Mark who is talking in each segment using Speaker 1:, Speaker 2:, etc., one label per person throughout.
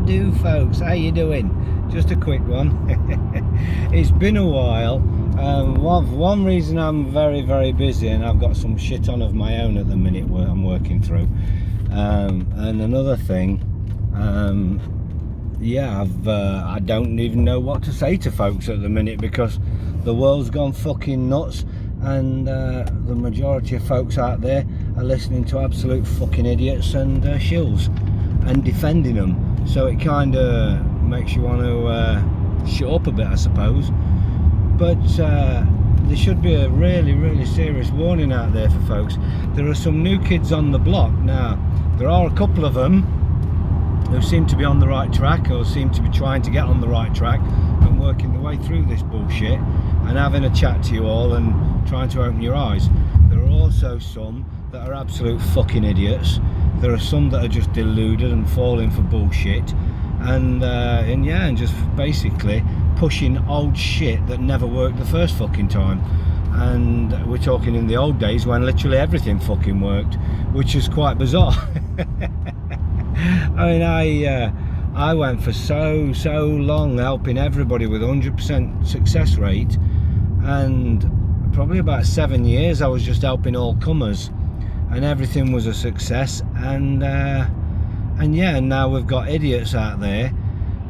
Speaker 1: do, folks? How you doing? Just a quick one. It's been a while. One reason I'm very, very busy, and I've got some shit on of my own at the minute where I'm working through. And another thing, I don't even know what to say to folks at the minute, because the world's gone fucking nuts, and the majority of folks out there are listening to absolute fucking idiots and shills and defending them. So it kind of makes you want to shut up a bit, I suppose. But there should be a really, really serious warning out there for folks. There are some new kids on the block now. There are a couple of them who seem to be on the right track, or seem to be trying to get on the right track and working their way through this bullshit and having a chat to you all and trying to open your eyes. There are also some that are absolute fucking idiots. There are some that are just deluded and falling for bullshit, and just basically pushing old shit that never worked the first fucking time. And we're talking in the old days when literally everything fucking worked, which is quite bizarre. I mean, I went for so long helping everybody with 100% success rate, and probably about 7 years I was just helping all comers, and everything was a success. And now we've got idiots out there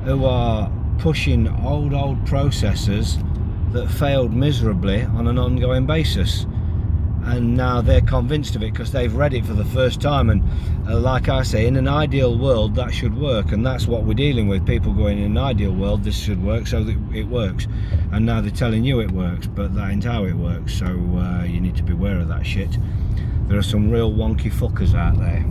Speaker 1: who are pushing old processes that failed miserably on an ongoing basis, and now they're convinced of it because they've read it for the first time. And like I say, in an ideal world that should work, and that's what we're dealing with. People going, in an ideal world this should work, so that it works, and now they're telling you it works, but that ain't how it works. So you need to be aware of that shit. There are some real wonky fuckers out there,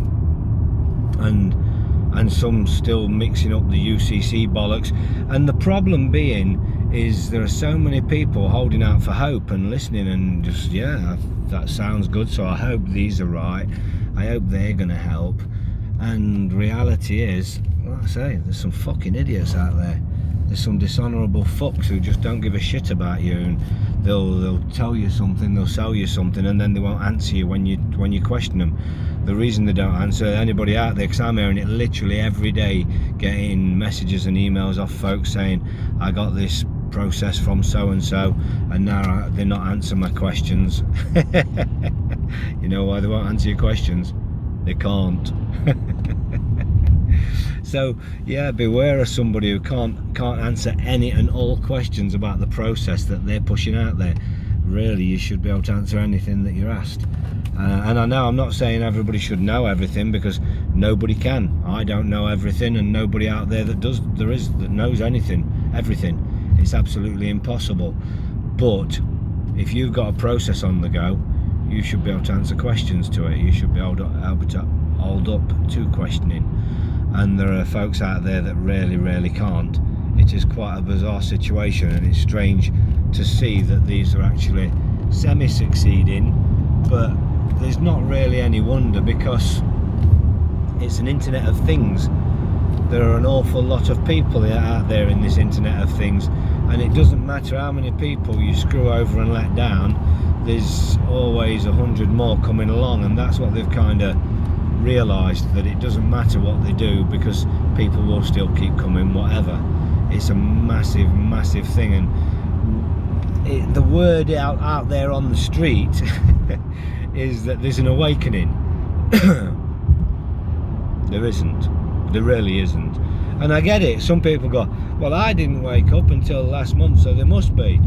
Speaker 1: and some still mixing up the UCC bollocks. And the problem being is there are so many people holding out for hope and listening and just, that sounds good, so I hope these are right, I hope they're gonna help. And reality is, like I say, there's some fucking idiots out there. There's some dishonorable fucks who just don't give a shit about you, and they'll tell you something, they'll sell you something, and then they won't answer you when you question them. The reason they don't answer anybody out there, because I'm hearing it literally every day, getting messages and emails off folks saying, I got this process from so and so, and now they're not answering my questions. You know why they won't answer your questions? They can't. So beware of somebody who can't answer any and all questions about the process that they're pushing out there. Really, you should be able to answer anything that you're asked. And I know I'm not saying everybody should know everything, because nobody can. I don't know everything, and nobody out there that knows everything. It's absolutely impossible. But if you've got a process on the go, you should be able to answer questions to it. You should be able to hold up to questioning. And there are folks out there that really can't. It is quite a bizarre situation, and it's strange to see that these are actually semi-succeeding, but there's not really any wonder, because it's an internet of things. There are an awful lot of people out there in this internet of things, and it doesn't matter how many people you screw over and let down, there's always 100 more coming along. And that's what they've kind of realised, that it doesn't matter what they do, because people will still keep coming, whatever. It's a massive thing. And the word out there on the street is that there's an awakening. There isn't. There really isn't. And I get it. Some people go, well, I didn't wake up until last month, so there must be.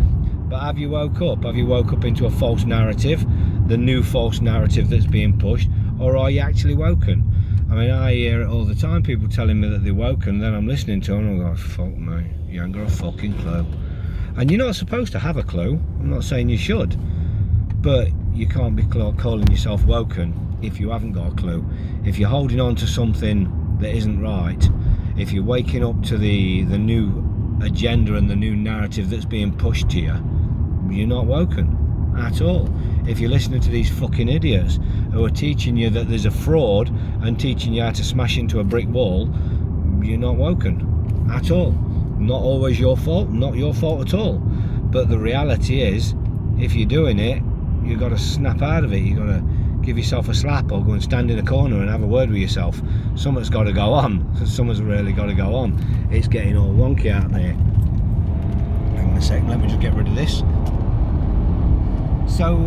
Speaker 1: But have you woke up? Have you woke up into a false narrative, the new false narrative that's being pushed, or are you actually woken? I mean, I hear it all the time, people telling me that they're woken, then I'm listening to them and I'm going, fuck mate, you ain't got a fucking clue. And you're not supposed to have a clue. I'm not saying you should, but you can't be calling yourself woken if you haven't got a clue. If you're holding on to something that isn't right, if you're waking up to the new agenda and the new narrative that's being pushed to you, you're not woken at all. If you're listening to these fucking idiots who are teaching you that there's a fraud and teaching you how to smash into a brick wall, you're not woken at all. Not always your fault, not your fault at all. But the reality is, if you're doing it, you've got to snap out of it. You've got to give yourself a slap or go and stand in a corner and have a word with yourself. Something's got to go on. Something's really got to go on. It's getting all wonky out there. Hang on a second, let me just get rid of this. So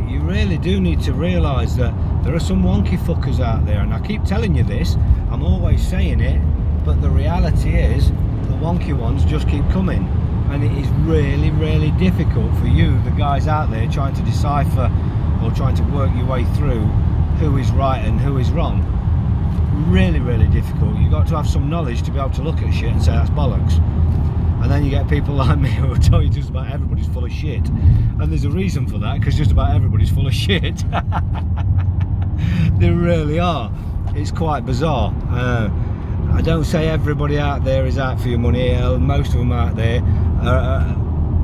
Speaker 1: you really do need to realise that there are some wonky fuckers out there, and I keep telling you this, I'm always saying it, but the reality is the wonky ones just keep coming, and it is really, really difficult for you, the guys out there trying to decipher or trying to work your way through who is right and who is wrong. Really, really difficult. You've got to have some knowledge to be able to look at shit and say that's bollocks. And then you get people like me who will tell you just about everybody's full of shit. And there's a reason for that, because just about everybody's full of shit. They really are. It's quite bizarre. I don't say everybody out there is out for your money. Most of them out there,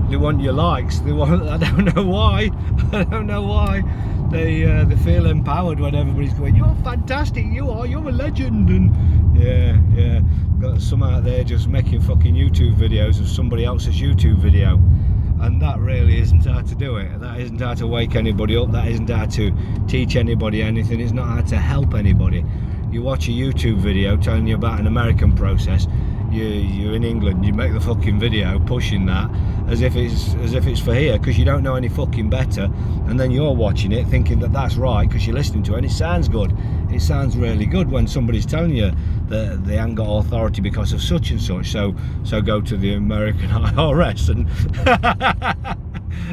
Speaker 1: they want your likes. They want, I don't know why. I don't know why. They feel empowered when everybody's going, you're fantastic, you're a legend. And yeah. Got some out there just making fucking YouTube videos of somebody else's YouTube video, and that really isn't how to do it. That isn't how to wake anybody up. That isn't how to teach anybody anything. It's not how to help anybody. You watch a YouTube video telling you about an American process, you're in England, you make the fucking video pushing that as if it's for here, because you don't know any fucking better, and then you're watching it thinking that that's right because you're listening to it and it sounds good. It sounds really good when somebody's telling you that they ain't got authority because of such and such, so go to the American IRS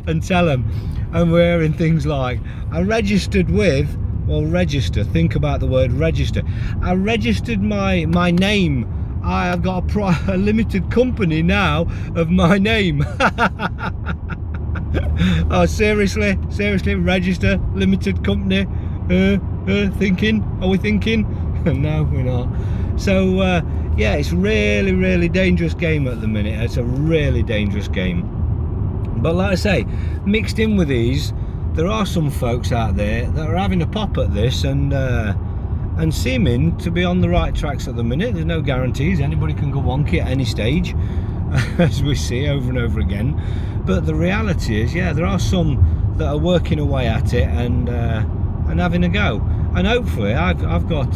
Speaker 1: and tell them. And we're hearing things like, I registered with, well, register, think about the word register. I registered my name. I've got a limited company now of my name. Oh, seriously, register, limited company. Thinking? Are we thinking? No, we're not. So yeah, it's really, really dangerous game at the minute. It's a really dangerous game. But like I say, mixed in with these, there are some folks out there that are having a pop at this and seeming to be on the right tracks at the minute. There's no guarantees. Anybody can go wonky at any stage, as we see over and over again. But the reality is, yeah, there are some that are working away at it and having a go. And hopefully, I've got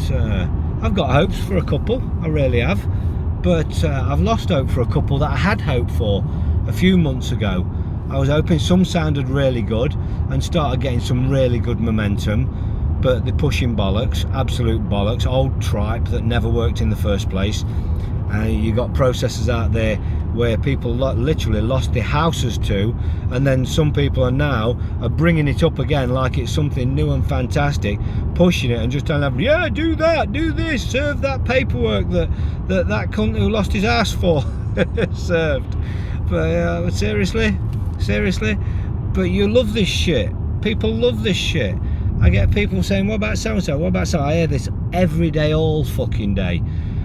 Speaker 1: hopes for a couple. I really have. But I've lost hope for a couple that I had hope for a few months ago. I was hoping some sounded really good and started getting some really good momentum, but they're pushing bollocks, absolute bollocks, old tripe that never worked in the first place. You got processes out there where people literally lost their houses to, and then some people are bringing it up again like it's something new and fantastic, pushing it and just telling them, yeah, do that, do this, serve that paperwork that cunt who lost his ass for served. But seriously, but you love this shit. People love this shit. I get people saying, what about so-and-so, what about so? I hear this every day, all fucking day.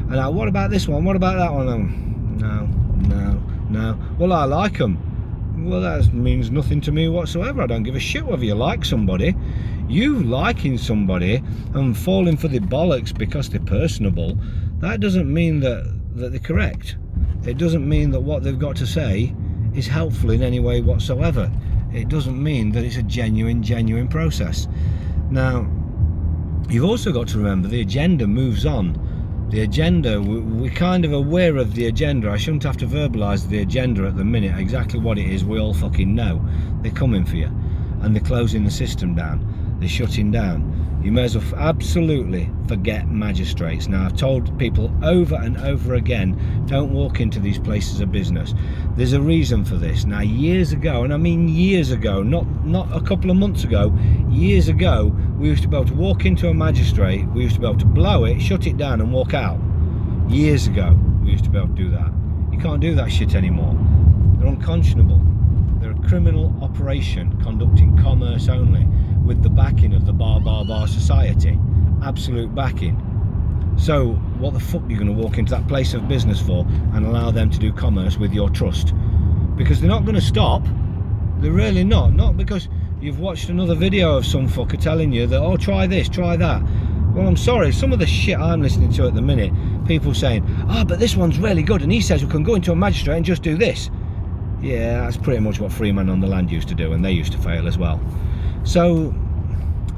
Speaker 1: And what about this one, what about that one? No. Well, I like them. Well, that means nothing to me whatsoever. I don't give a shit whether you like somebody. You liking somebody and falling for the bollocks because they're personable, that doesn't mean that they're correct. It doesn't mean that what they've got to say is helpful in any way whatsoever. It doesn't mean that it's a genuine process. Now, you've also got to remember the agenda moves on. The agenda, we're kind of aware of the agenda. I shouldn't have to verbalise the agenda at the minute. Exactly what it is, we all fucking know. They're coming for you, and they're closing the system down. They're shutting down. You may as well absolutely forget magistrates. Now, I've told people over and over again, don't walk into these places of business. There's a reason for this. Now, years ago, and I mean years ago, not a couple of months ago, years ago, we used to be able to walk into a magistrate, we used to be able to blow it, shut it down and walk out. Years ago, we used to be able to do that. You can't do that shit anymore. They're unconscionable. They're a criminal operation conducting commerce only, with the backing of the bar society. Absolute backing. So what the fuck are you going to walk into that place of business for and allow them to do commerce with your trust? Because they're not going to stop. They're really not. Not because you've watched another video of some fucker telling you that, oh, try this, try that. Well, I'm sorry, some of the shit I'm listening to at the minute, people saying, but this one's really good and he says we can go into a magistrate and just do this. Yeah, that's pretty much what free men on the land used to do, and they used to fail as well. So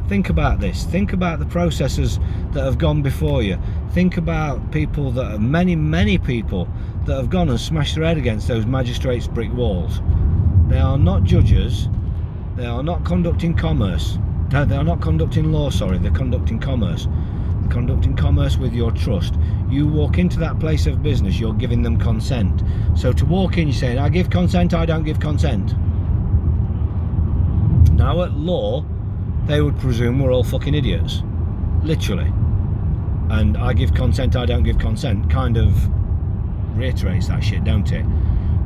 Speaker 1: Think about this. Think about the processes that have gone before you. Think about people that are many people that have gone and smashed their head against those magistrates' brick walls. They are not judges. They are not conducting commerce. No, they are not conducting law, sorry. They're conducting commerce. They're conducting commerce with your trust. You walk into that place of business, you're giving them consent. So to walk in, you're saying, I give consent, I don't give consent. Now at law, they would presume we're all fucking idiots. Literally. And I give consent, I don't give consent kind of reiterates that shit, don't it?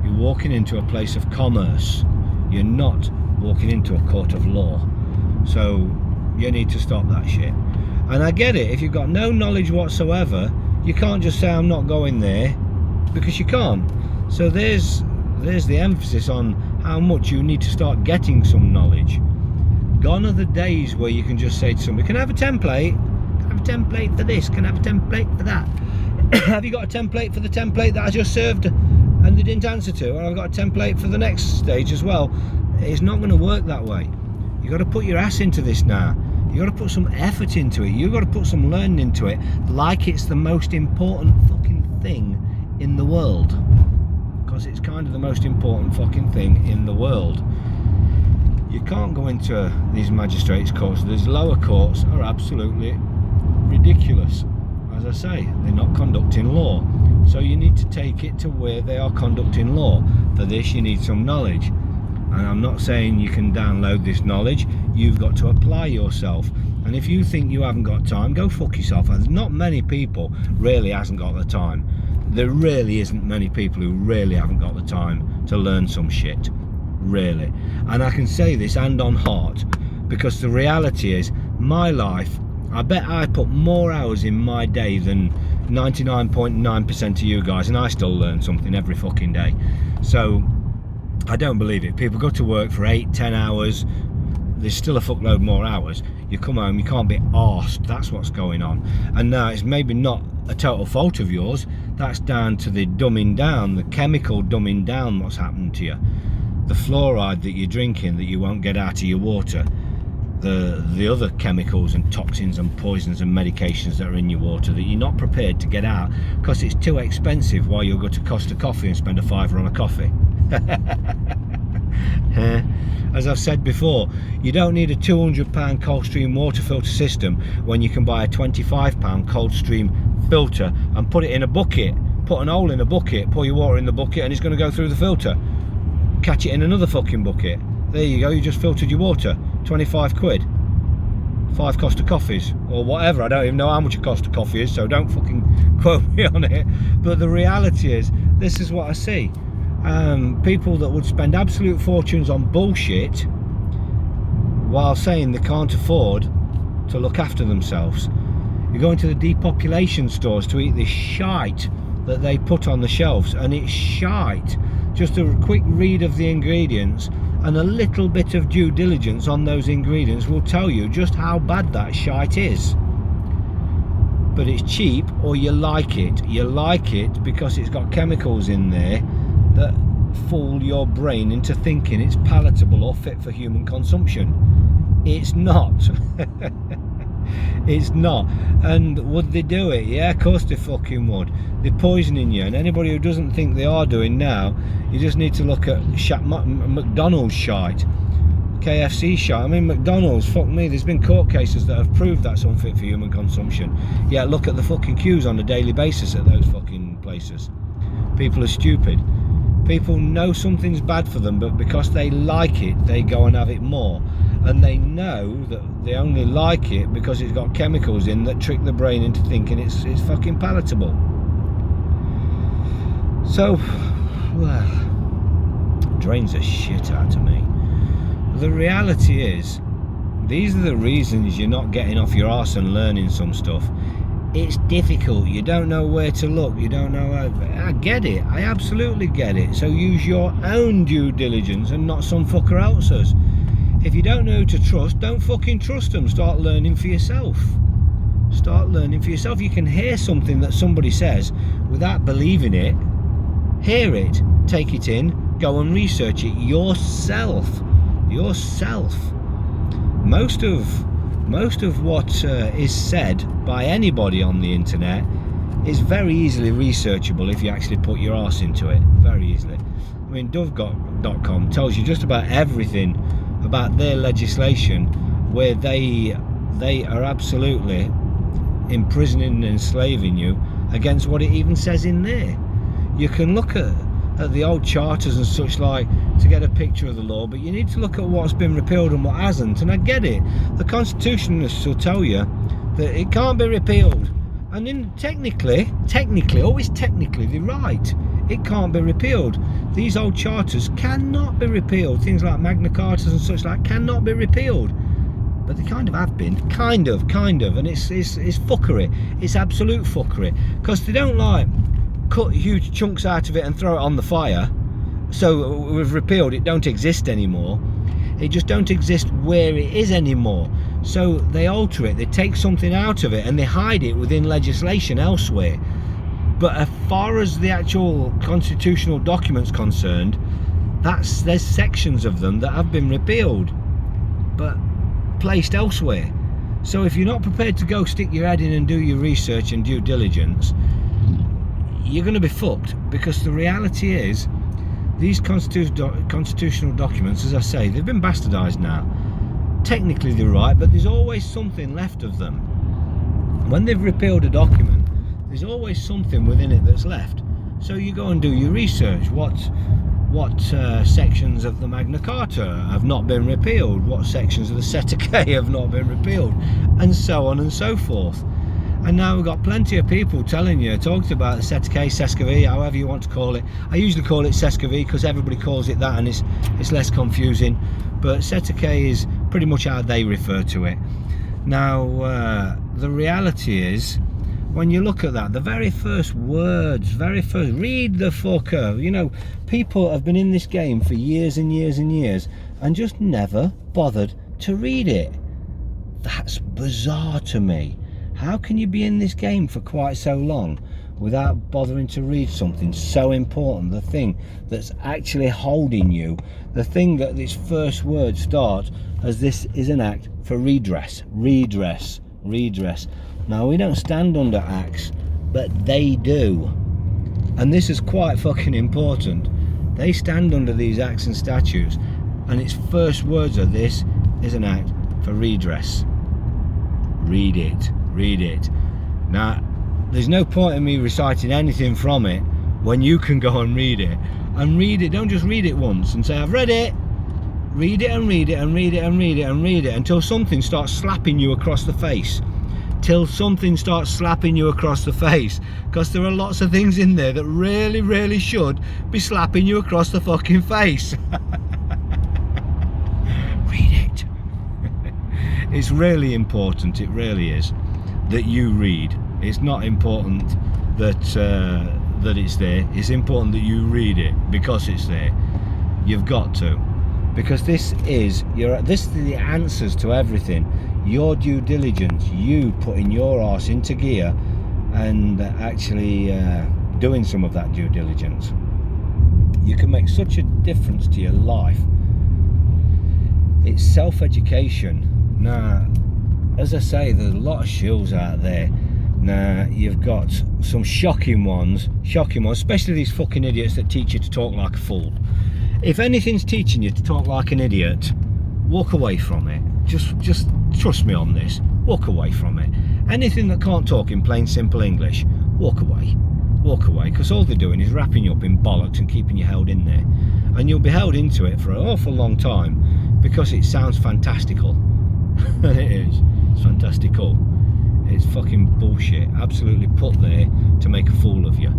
Speaker 1: You're walking into a place of commerce. You're not walking into a court of law. So you need to stop that shit. And I get it, if you've got no knowledge whatsoever, you can't just say I'm not going there, because you can't. So there's the emphasis on how much you need to start getting some knowledge. Gone are the days where you can just say to somebody, can I have a template? Can I have a template for this? Can I have a template for that? Have you got a template for the template that I just served and they didn't answer to? And I've got a template for the next stage as well. It's not going to work that way. You've got to put your ass into this now. You've got to put some effort into it. You've got to put some learning into it, like it's the most important fucking thing in the world. Because it's kind of the most important fucking thing in the world. You can't go into these magistrates' courts. These lower courts are absolutely ridiculous. As I say, they're not conducting law. So you need to take it to where they are conducting law. For this, you need some knowledge. And I'm not saying you can download this knowledge. You've got to apply yourself. And if you think you haven't got time, go fuck yourself. There's not many people really hasn't got the time. There really isn't many people who really haven't got the time to learn some shit. Really. And I can say this hand on heart, because the reality is, my life, I bet I put more hours in my day than 99.9% of you guys, and I still learn something every fucking day. So I don't believe it. People go to work for 8-10 hours, there's still a fuckload more hours. You come home, you can't be arsed. That's what's going on. And now it's maybe not a total fault of yours. That's down to the dumbing down, the chemical dumbing down what's happened to you. The fluoride that you're drinking that you won't get out of your water. The other chemicals and toxins and poisons and medications that are in your water that you're not prepared to get out because it's too expensive, while you'll go to Costa Coffee and spend £5 on a coffee. As I've said before, you don't need a £200 Coldstream water filter system when you can buy a £25 Coldstream filter and put it in a bucket. Put an hole in a bucket, pour your water in the bucket, and it's going to go through the filter. Catch it in another fucking bucket. There you go, you just filtered your water. 25 quid. 5 Costa Coffees or whatever. I don't even know how much a Costa Coffee is, so don't fucking quote me on it. But the reality is, this is what I see. People that would spend absolute fortunes on bullshit while saying they can't afford to look after themselves. You go into the depopulation stores to eat this shite that they put on the shelves, and it's shite. Just a quick read of the ingredients and a little bit of due diligence on those ingredients will tell you just how bad that shite is. But it's cheap, or you like it. You like it because it's got chemicals in there that fool your brain into thinking it's palatable or fit for human consumption. It's not. It's not. And would they do it? Yeah, of course they fucking would. They're poisoning you, and anybody who doesn't think they are doing now, you just need to look at McDonald's shite, KFC shite. I mean, McDonald's, fuck me, there's been court cases that have proved that's unfit for human consumption. Yeah, look at the fucking queues on a daily basis at those fucking places. People are stupid. People know something's bad for them, but because they like it, they go and have it more. And they know that they only like it because it's got chemicals in that trick the brain into thinking it's fucking palatable. So, well, drains the shit out of me. The reality is, these are the reasons you're not getting off your arse and learning some stuff. It's difficult, you don't know where to look, you don't know how. I get it, I absolutely get it. So use your own due diligence and not some fucker else's. If you don't know who to trust, don't fucking trust them. Start learning for yourself. Start learning for yourself. You can hear something that somebody says without believing it. Hear it, take it in, go and research it yourself. Yourself. Most of most of what is said by anybody on the internet is very easily researchable if you actually put your arse into it, very easily. I mean, dove.com tells you just about everything about their legislation, where they are absolutely imprisoning and enslaving you against what it even says in there. You can look at the old charters and such like to get a picture of the law, but you need to look at what's been repealed and what hasn't. And I get it, the constitutionalists will tell you that it can't be repealed, and then technically, always technically, they're right. It can't be repealed. These old charters cannot be repealed. Things like Magna Cartas and such like cannot be repealed, but they kind of have been, kind of, and it's fuckery. It's absolute fuckery, because they don't like cut huge chunks out of it and throw it on the fire. So we've repealed it, don't exist anymore. It just don't exist where it is anymore. So they alter it, they take something out of it and they hide it within legislation elsewhere. But as far as the actual constitutional documents concerned, there's sections of them that have been repealed but placed elsewhere. So if you're not prepared to go stick your head in and do your research and due diligence, you're going to be fucked, because the reality is these constitutional documents, as I say, they've been bastardised now. Technically they're right, but there's always something left of them. When they've repealed a document, there's always something within it that's left. So you go and do your research. What sections of the Magna Carta have not been repealed? What sections of the Setake have not been repealed? And so on and so forth. And now we've got plenty of people telling you, talked about the Setake, Sescavi, however you want to call it. I usually call it Sescavi because everybody calls it that and it's less confusing. But Setake is pretty much how they refer to it. Now, the reality is, when you look at that, the very first words, read the fucker. You know, people have been in this game for years and years and years and just never bothered to read it. That's bizarre to me. How can you be in this game for quite so long without bothering to read something so important, the thing that's actually holding you, the thing that its first word starts as this is an act for redress. Now, we don't stand under acts, but they do. And this is quite fucking important. They stand under these acts and statutes, and its first words are this is an act for redress. Read it. Now, there's no point in me reciting anything from it when you can go and read it. And read it, don't just read it once and say, I've read it. Read it and read it and read it and read it and read it until something starts slapping you across the face. Because there are lots of things in there that really should be slapping you across the fucking face. Read it. It's really important, it really is, that you read. It's not important that it's there. It's important that you read it because it's there. You've got to, because this is the answers to everything. Your due diligence, you putting your arse into gear and actually doing some of that due diligence. You can make such a difference to your life. It's self-education. Now, as I say, there's a lot of shills out there. Now, you've got some shocking ones, especially these fucking idiots that teach you to talk like a fool. If anything's teaching you to talk like an idiot, walk away from it. Just trust me on this. Walk away from it. Anything that can't talk in plain simple English, walk away, because all they're doing is wrapping you up in bollocks and keeping you held in there, and you'll be held into it for an awful long time because it sounds fantastical. And it is. It's fantastical. It's fucking bullshit, absolutely put there to make a fool of you,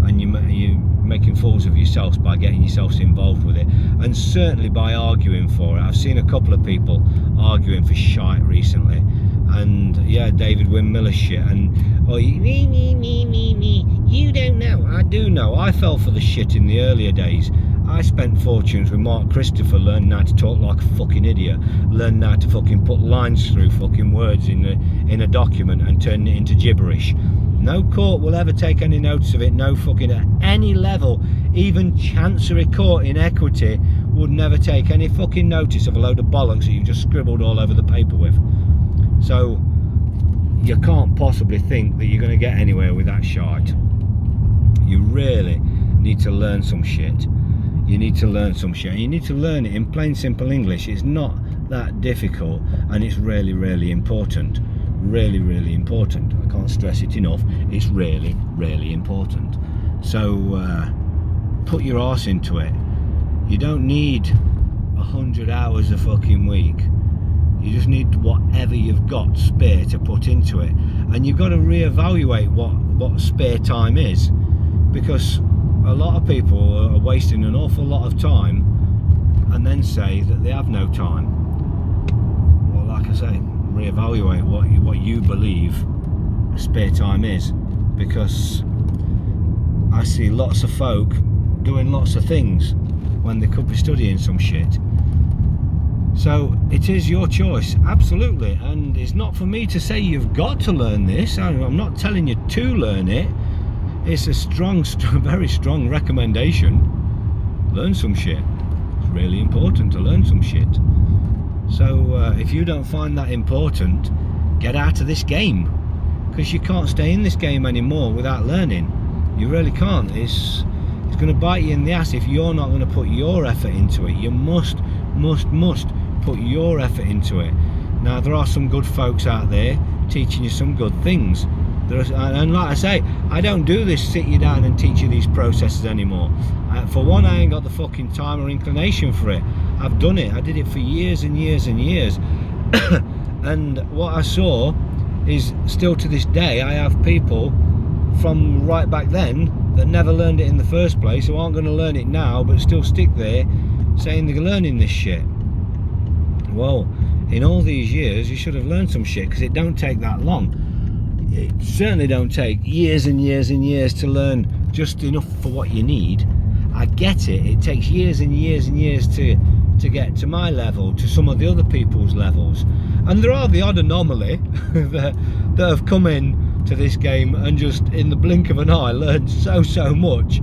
Speaker 1: and you're making fools of yourselves by getting yourselves involved with it, and certainly by arguing for it. I've seen a couple of people arguing for shite recently, and yeah, David Windmiller shit, and me, you don't know. I do know. I fell for the shit in the earlier days. I spent fortunes with Mark Christopher learning how to talk like a fucking idiot, learning how to fucking put lines through fucking words in a document and turn it into gibberish. No court will ever take any notice of it. No fucking at any level, even Chancery Court in equity would never take any fucking notice of a load of bollocks that you've just scribbled all over the paper with. So you can't possibly think that you're going to get anywhere with that shite. You really need to learn some shit. You need to learn some shit. You need to learn it in plain simple English. It's not that difficult, and it's really, really important. Really, really important. I can't stress it enough. It's really, really important. So put your arse into it. You don't need 100 hours a fucking week. You just need whatever you've got spare to put into it. And you've got to reevaluate what spare time is, because a lot of people are wasting an awful lot of time and then say that they have no time. Well, like I say, reevaluate what you believe spare time is, because I see lots of folk doing lots of things when they could be studying some shit. So it is your choice, absolutely, and it's not for me to say you've got to learn this. I'm not telling you to learn it. It's a strong, very strong recommendation. Learn some shit. It's really important to learn some shit. So if you don't find that important, get out of this game, because you can't stay in this game anymore without learning. You really can't. It's going to bite you in the ass if you're not going to put your effort into it. You must put your effort into it. Now, there are some good folks out there teaching you some good things. And like I say, I don't do this, sit you down and teach you these processes anymore. For one, I ain't got the fucking time or inclination for it. I've done it. I did it for years and years and years. And what I saw is, still to this day, I have people from right back then that never learned it in the first place, who aren't going to learn it now but still stick there saying they're learning this shit. Well, in all these years you should have learned some shit, because it don't take that long. It certainly don't take years and years and years to learn just enough for what you need. I get it. It takes years and years and years to get to my level, to some of the other people's levels. And there are the odd anomaly that have come in to this game and just in the blink of an eye learned so much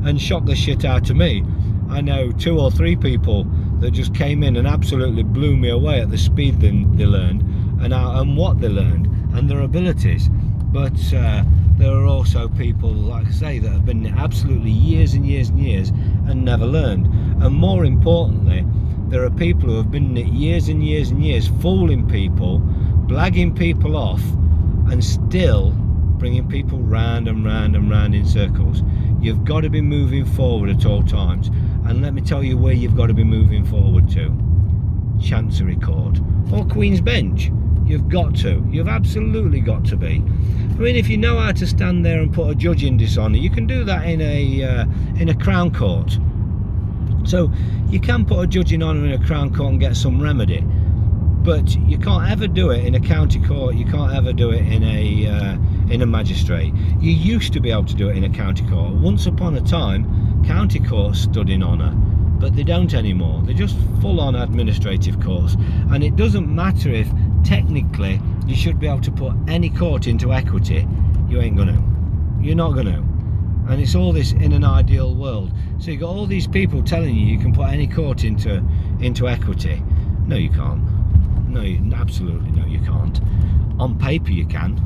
Speaker 1: and shocked the shit out of me. I know 2 or 3 people that just came in and absolutely blew me away at the speed they learned and what they learned and their abilities. But there are also people, like I say, that have been absolutely years and years and years and never learned. And more importantly, there are people who have been in it years and years and years, fooling people, blagging people off, and still bringing people round and round and round in circles. You've got to be moving forward at all times. And let me tell you where you've got to be moving forward to. Chancery Court or Queen's Bench. You've got to. You've absolutely got to be. I mean, if you know how to stand there and put a judge in dishonour, you can do that in a Crown Court. So you can put a judge in honour in a Crown Court and get some remedy, but you can't ever do it in a county court. You can't ever do it in a magistrate. You used to be able to do it in a county court. Once upon a time, county courts stood in honour, but they don't anymore. They're just full-on administrative courts, and it doesn't matter if technically you should be able to put any court into equity. You ain't gonna. You're not gonna. And it's all this in an ideal world. So you've got all these people telling you can put any court into equity. No, you can't. No, absolutely no, you can't. On paper you can.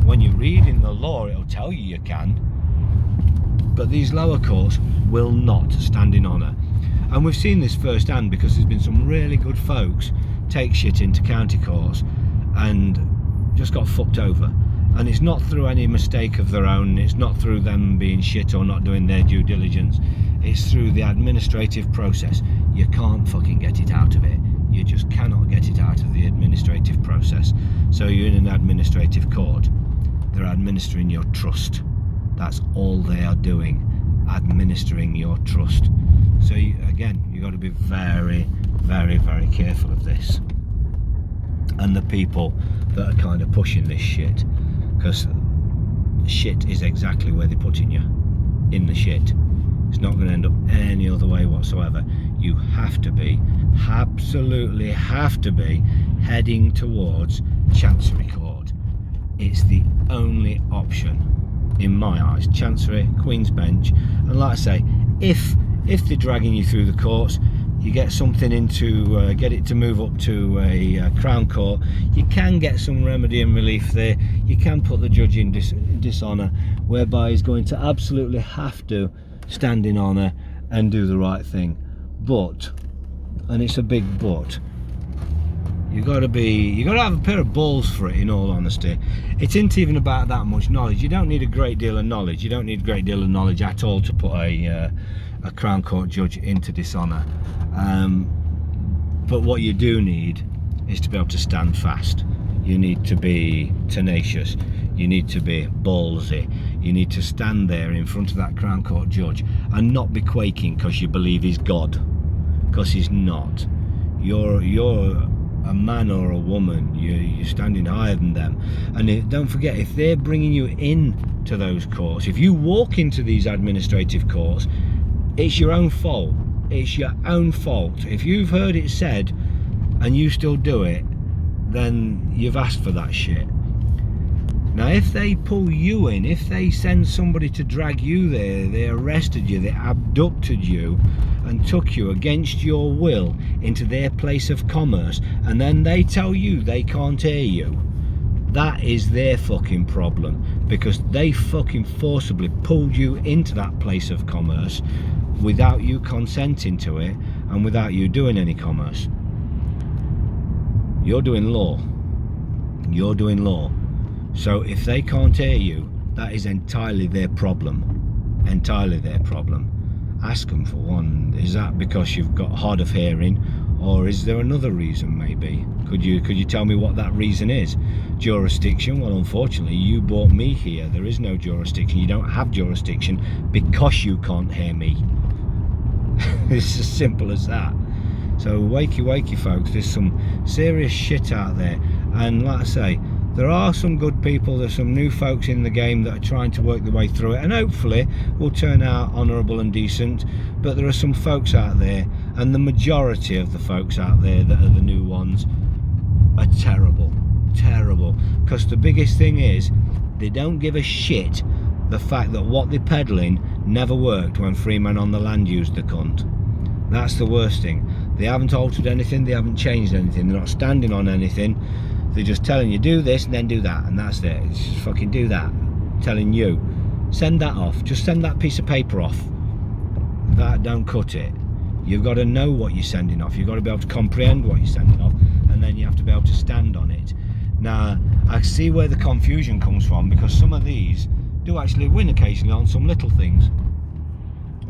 Speaker 1: When you read in the law, it'll tell you can. But these lower courts will not stand in honour. And we've seen this firsthand, because there's been some really good folks take shit into county courts and just got fucked over. And it's not through any mistake of their own. It's not through them being shit or not doing their due diligence. It's through the administrative process. You can't fucking get it out of it. You just cannot get it out of the administrative process. So you're in an administrative court. They're administering your trust. That's all they are doing, administering your trust. So again, you've got to be very, very, very careful of this. And the people that are kind of pushing this shit, because shit is exactly where they're putting you, in the shit. It's not going to end up any other way whatsoever. You have to be, absolutely have to be, heading towards Chancery Court. It's the only option, in my eyes. Chancery, Queen's Bench. And like I say, if they're dragging you through the courts, you get something into, get it to move up to a Crown Court, you can get some remedy and relief there. You can put the judge in dishonour, whereby he's going to absolutely have to stand in honour and do the right thing. But, and it's a big but, you got to have a pair of balls for it, in all honesty. It isn't even about that much knowledge. You don't need a great deal of knowledge. You don't need a great deal of knowledge at all to put a Crown Court judge into dishonour. But what you do need is to be able to stand fast. You need to be tenacious. You need to be ballsy. You need to stand there in front of that Crown Court judge and not be quaking because you believe he's God, because he's not. You're a man or a woman. You're standing higher than them. And don't forget, if they're bringing you in to those courts, if you walk into these administrative courts, it's your own fault. It's your own fault. If you've heard it said and you still do it, then you've asked for that shit. Now, if they pull you in, if they send somebody to drag you there, they arrested you, they abducted you and took you against your will into their place of commerce, and then they tell you they can't hear you, that is their fucking problem, because they fucking forcibly pulled you into that place of commerce without you consenting to it and without you doing any commerce. You're doing law. You're doing law. So if they can't hear you, that is entirely their problem. Entirely their problem. Ask them for one. Is that because you've got hard of hearing, or is there another reason maybe? Could you tell me what that reason is? Jurisdiction? Well, unfortunately, you brought me here. There is no jurisdiction. You don't have jurisdiction because you can't hear me. It's as simple as that. So wakey folks, there's some serious shit out there, and like I say, there are some good people, there's some new folks in the game that are trying to work their way through it, and hopefully will turn out honourable and decent. But there are some folks out there, and the majority of the folks out there that are the new ones are terrible, because the biggest thing is they don't give a shit the fact that what they're peddling never worked when free men on the land used the cunt. That's the worst thing. They haven't altered anything, they haven't changed anything, they're not standing on anything. They're just telling you do this and then do that, and that's it. It's just fucking do that. Telling you, send that off. Just send that piece of paper off. That don't cut it. You've got to know what you're sending off. You've got to be able to comprehend what you're sending off, and then you have to be able to stand on it. Now, I see where the confusion comes from, because some of these do actually win occasionally on some little things.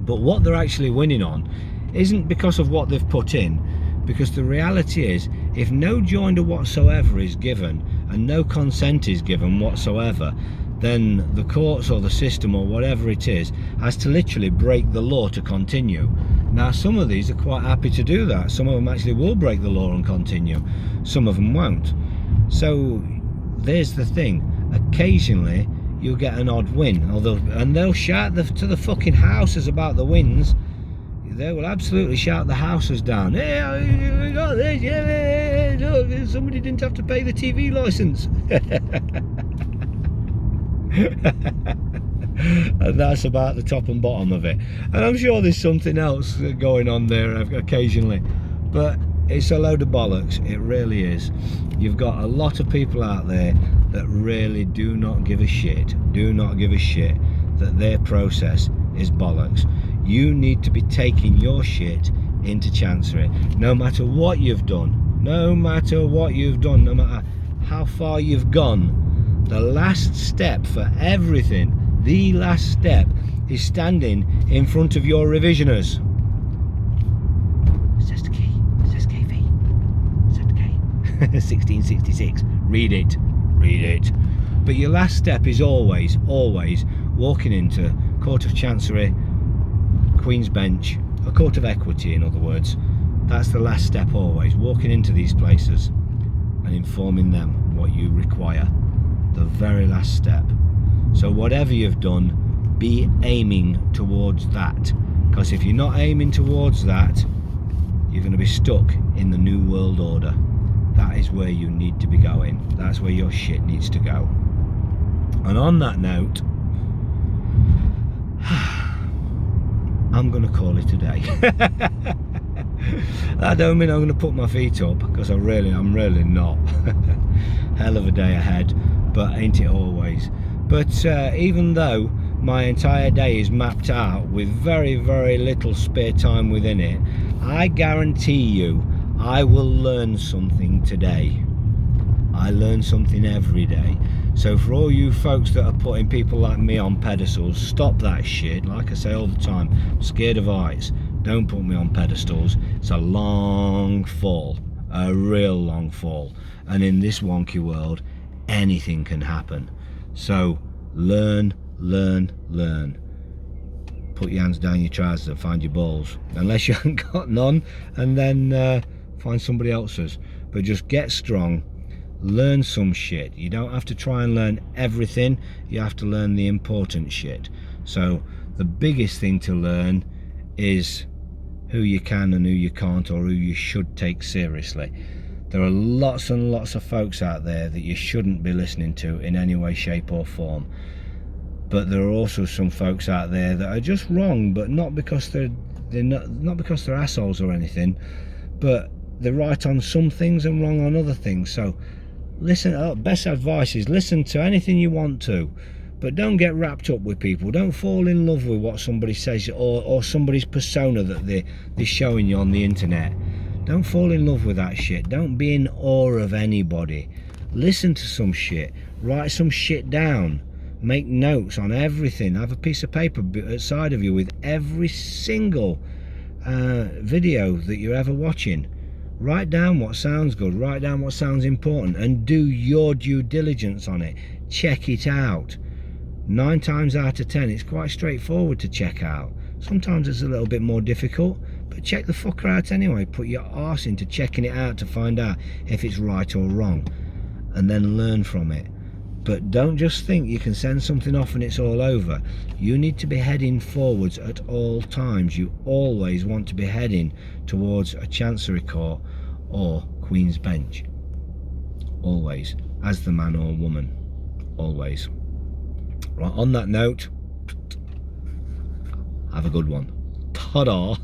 Speaker 1: But what they're actually winning on isn't because of what they've put in, because the reality is, if no joinder whatsoever is given and no consent is given whatsoever, then the courts or the system or whatever it is has to literally break the law to continue. Now, some of these are quite happy to do that. Some of them actually will break the law and continue. Some of them won't. So there's the thing. Occasionally you'll get an odd win, and they'll shout to the fucking houses about the wins. They will absolutely shout the houses down. Hey, we got this, yeah, look, somebody didn't have to pay the TV licence. And that's about the top and bottom of it. And I'm sure there's something else going on there occasionally, but it's a load of bollocks. It really is. You've got a lot of people out there that really do not give a shit that their process is bollocks. You need to be taking your shit into Chancery, no matter what you've done, no matter how far you've gone. The last step for everything, the last step, is standing in front of your revisioners. Says the key, says KV, says the K. 1666, read it. But your last step is always walking into Court of Chancery, Queen's Bench, a court of equity, in other words. That's the last step always, walking into these places and informing them what you require. The very last step. So whatever you've done, be aiming towards that, because if you're not aiming towards that, you're going to be stuck in the New World Order. That is where you need to be going. That's where your shit needs to go. And on that note, I'm going to call it a day. I don't mean I'm going to put my feet up, because I'm really not. Hell of a day ahead, but ain't it always? But even though my entire day is mapped out with very, very little spare time within it, I guarantee you I will learn something today. I learn something every day. So for all you folks that are putting people like me on pedestals, stop that shit. Like I say all the time, I'm scared of heights. Don't put me on pedestals. It's a long fall, a real long fall. And in this wonky world, anything can happen. So learn, learn, learn. Put your hands down your trousers and find your balls. Unless you haven't got none, and then find somebody else's. But just get strong. Learn some shit. You don't have to try and learn everything. You have to learn the important shit. So the biggest thing to learn is who you can and who you can't, or who you should take seriously. There are lots and lots of folks out there that you shouldn't be listening to in any way, shape or form. But there are also some folks out there that are just wrong, but not because they're not because they're assholes or anything, but they're right on some things and wrong on other things. So listen. Best advice is listen to anything you want to, but don't get wrapped up with people. Don't fall in love with what somebody says, or somebody's persona that they're showing you on the internet. Don't fall in love with that shit. Don't be in awe of anybody. Listen to some shit. Write some shit down. Make notes on everything. Have a piece of paper outside of you with every single video that you're ever watching. Write down what sounds good, write down what sounds important, and do your due diligence on it. Check it out. 9 times out of 10, it's quite straightforward to check out. Sometimes it's a little bit more difficult, but check the fucker out anyway. Put your arse into checking it out to find out if it's right or wrong, and then learn from it. But don't just think you can send something off and it's all over. You need to be heading forwards at all times. You always want to be heading towards a Chancery Court or Queen's Bench. Always. As the man or woman. Always. Right, on that note, have a good one. Ta-da!